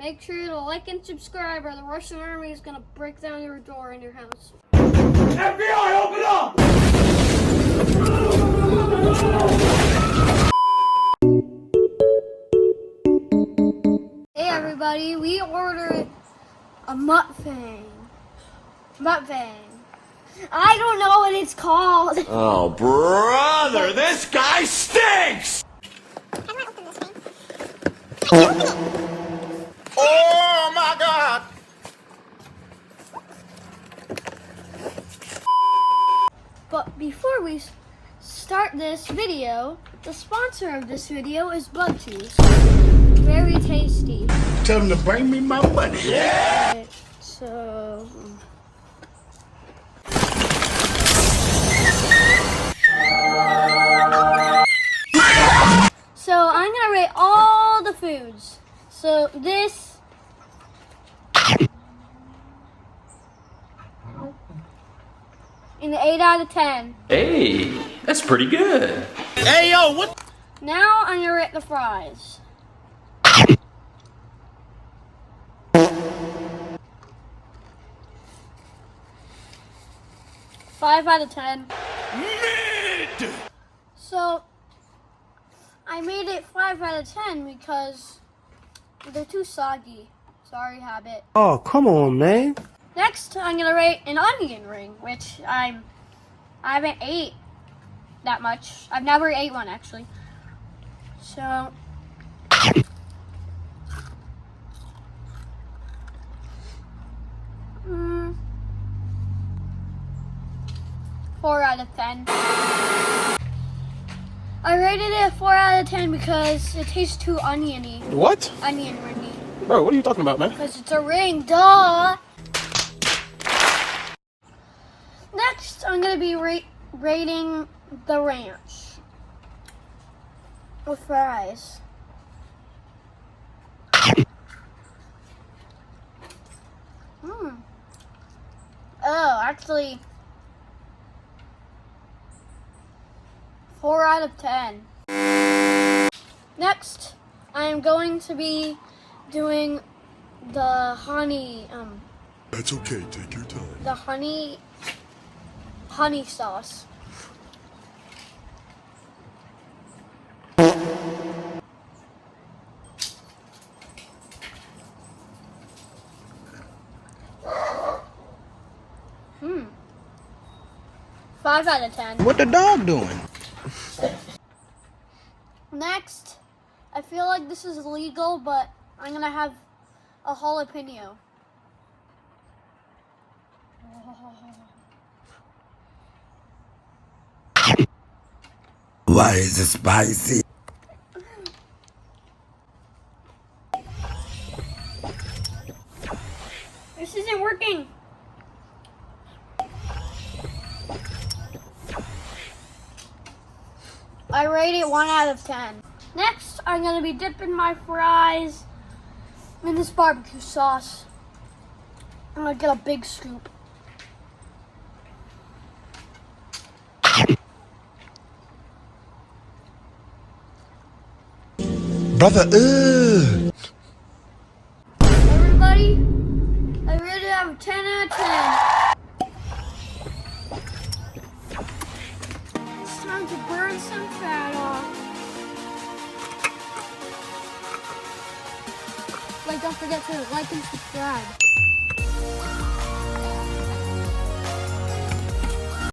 Make sure to like and subscribe or the Russian army is gonna break down your door in your house. FBI, open up! Hey everybody, we ordered a mukbang. I don't know what it's called. Oh, brother, this guy stinks! Oh my God! But before we start this video, the sponsor of this video is Bug Juice. Very tasty. Tell them to bring me my money. Okay, so I'm gonna rate all the foods. So this in the 8 out of 10. Hey, that's pretty good. Hey, yo, what? Now I'm gonna rate the fries. Five out of 10. Mid! So I made it 5 out of 10 because they're too soggy. Sorry, Habit. Oh, come on, man. Next, I'm gonna rate an onion ring, which I haven't ate that much. I've never ate one actually. So 4 out of 10. I rated it a 4 out of 10 because it tastes too oniony. What? Onion ringy. Bro, what are you talking about, man? Because it's a ring, duh! Next, I'm going to be rating the ranch with fries. Oh, actually, 4 out of 10. Next, I am going to be doing the honey, That's okay, take your time. the honey sauce. Five out of 10. What the dog doing? Next, I feel like this is illegal, but I'm gonna have a jalapeno. Why is it spicy? This isn't working. I rate it 1 out of 10. Next, I'm gonna be dipping my fries in this barbecue sauce. I'm gonna get a big scoop. Brother, ugh. Everybody, I rate it out of 10 out of 10. It's time to burn some fat off. Like, don't forget to like and subscribe.